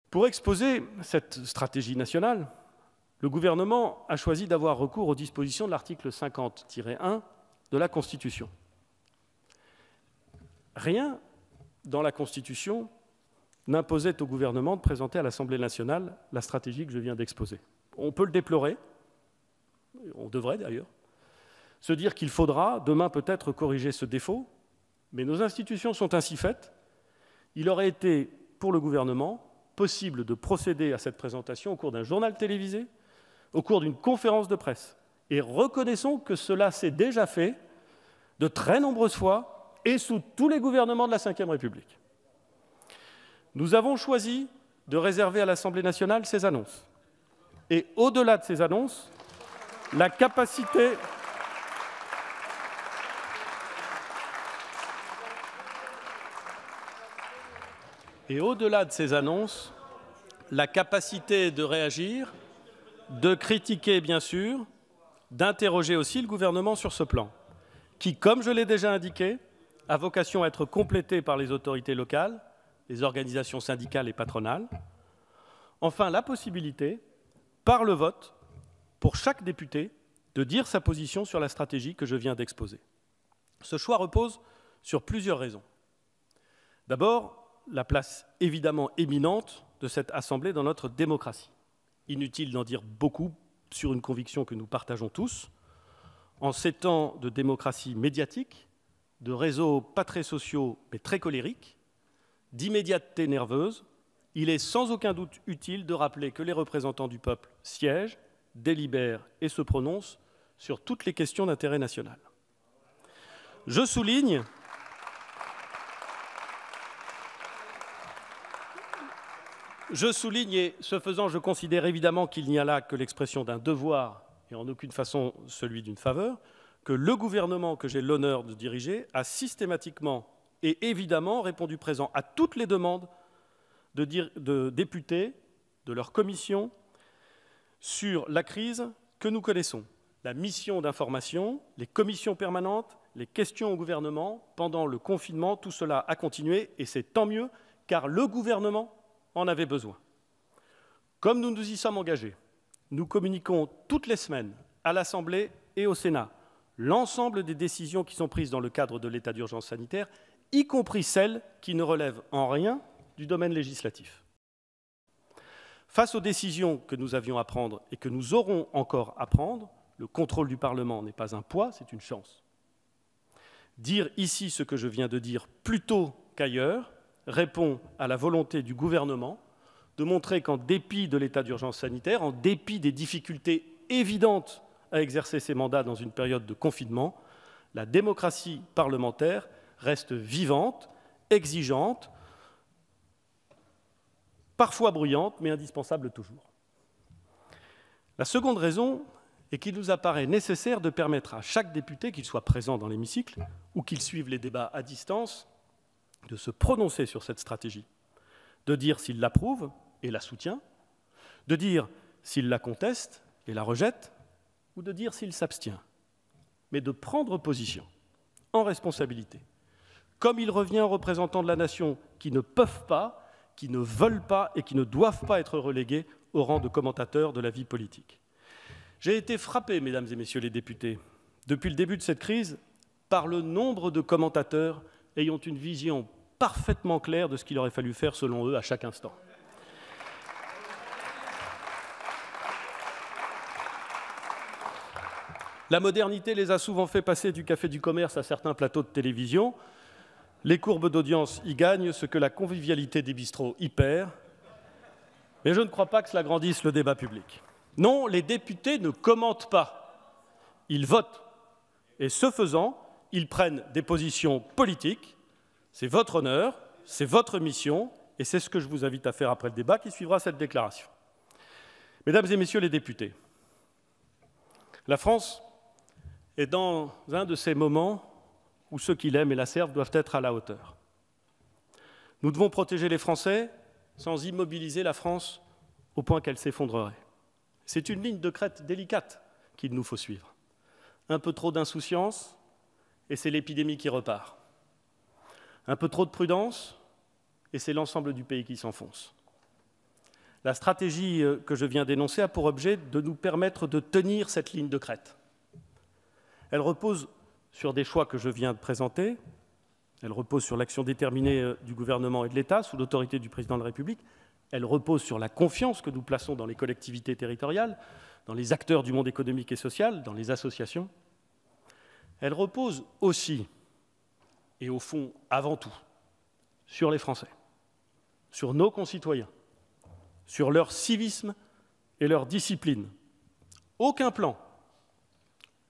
Pour exposer cette stratégie nationale, le gouvernement a choisi d'avoir recours aux dispositions de l'article 50-1 de la Constitution. Rien dans la Constitution n'imposait au gouvernement de présenter à l'Assemblée nationale la stratégie que je viens d'exposer. On peut le déplorer, on devrait d'ailleurs, se dire qu'il faudra demain peut-être corriger ce défaut, mais nos institutions sont ainsi faites. Il aurait été, pour le gouvernement, possible de procéder à cette présentation au cours d'un journal télévisé, au cours d'une conférence de presse. Et reconnaissons que cela s'est déjà fait de très nombreuses fois et sous tous les gouvernements de la Ve République. Nous avons choisi de réserver à l'Assemblée nationale ces annonces. Et au-delà de ces annonces, la capacité... Et au-delà de ces annonces, la capacité de réagir, de critiquer bien sûr, d'interroger aussi le gouvernement sur ce plan, qui, comme je l'ai déjà indiqué, a vocation à être complété par les autorités locales, les organisations syndicales et patronales. Enfin, la possibilité, par le vote, pour chaque député, de dire sa position sur la stratégie que je viens d'exposer. Ce choix repose sur plusieurs raisons. D'abord, la place évidemment éminente de cette Assemblée dans notre démocratie. Inutile d'en dire beaucoup sur une conviction que nous partageons tous. En ces temps de démocratie médiatique, de réseaux pas très sociaux mais très colériques, d'immédiateté nerveuse, il est sans aucun doute utile de rappeler que les représentants du peuple siègent, délibèrent et se prononcent sur toutes les questions d'intérêt national. Je souligne et, ce faisant, je considère évidemment qu'il n'y a là que l'expression d'un devoir et en aucune façon celui d'une faveur, que le gouvernement que j'ai l'honneur de diriger a systématiquement et évidemment répondu présent à toutes les demandes de députés, de leurs commissions, sur la crise que nous connaissons. La mission d'information, les commissions permanentes, les questions au gouvernement, pendant le confinement, tout cela a continué et c'est tant mieux car le gouvernement en avait besoin. Comme nous nous y sommes engagés, nous communiquons toutes les semaines à l'Assemblée et au Sénat l'ensemble des décisions qui sont prises dans le cadre de l'état d'urgence sanitaire, y compris celles qui ne relèvent en rien du domaine législatif. Face aux décisions que nous avions à prendre et que nous aurons encore à prendre, le contrôle du Parlement n'est pas un poids, c'est une chance. Dire ici ce que je viens de dire plutôt qu'ailleurs répond à la volonté du gouvernement de montrer qu'en dépit de l'état d'urgence sanitaire, en dépit des difficultés évidentes à exercer ses mandats dans une période de confinement, la démocratie parlementaire reste vivante, exigeante, parfois bruyante, mais indispensable toujours. La seconde raison est qu'il nous apparaît nécessaire de permettre à chaque député, qu'il soit présent dans l'hémicycle ou qu'il suive les débats à distance, de se prononcer sur cette stratégie, de dire s'il l'approuve et la soutient, de dire s'il la conteste et la rejette, ou de dire s'il s'abstient, mais de prendre position en responsabilité, comme il revient aux représentants de la nation qui ne peuvent pas, qui ne veulent pas et qui ne doivent pas être relégués au rang de commentateurs de la vie politique. J'ai été frappé, mesdames et messieurs les députés, depuis le début de cette crise, par le nombre de commentateurs ayant une vision parfaitement claire de ce qu'il aurait fallu faire selon eux à chaque instant. La modernité les a souvent fait passer du café du commerce à certains plateaux de télévision. Les courbes d'audience y gagnent ce que la convivialité des bistrots y perd. Mais je ne crois pas que cela grandisse le débat public. Non, les députés ne commentent pas. Ils votent. Et ce faisant, ils prennent des positions politiques. C'est votre honneur, c'est votre mission, et c'est ce que je vous invite à faire après le débat qui suivra cette déclaration. Mesdames et messieurs les députés, la France est dans un de ces moments où ceux qui l'aiment et la servent doivent être à la hauteur. Nous devons protéger les Français sans immobiliser la France au point qu'elle s'effondrerait. C'est une ligne de crête délicate qu'il nous faut suivre. Un peu trop d'insouciance, et c'est l'épidémie qui repart. Un peu trop de prudence, et c'est l'ensemble du pays qui s'enfonce. La stratégie que je viens d'énoncer a pour objet de nous permettre de tenir cette ligne de crête. Elle repose sur des choix que je viens de présenter. Elle repose sur l'action déterminée du gouvernement et de l'État, sous l'autorité du président de la République. Elle repose sur la confiance que nous plaçons dans les collectivités territoriales, dans les acteurs du monde économique et social, dans les associations. Elle repose aussi, et au fond avant tout, sur les Français, sur nos concitoyens, sur leur civisme et leur discipline. Aucun plan,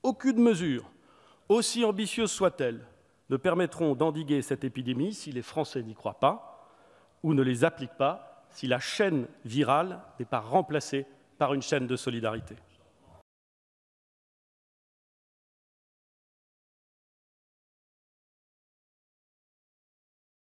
aucune mesure, aussi ambitieuse soit-elle, ne permettront d'endiguer cette épidémie si les Français n'y croient pas ou ne les appliquent pas, si la chaîne virale n'est pas remplacée par une chaîne de solidarité.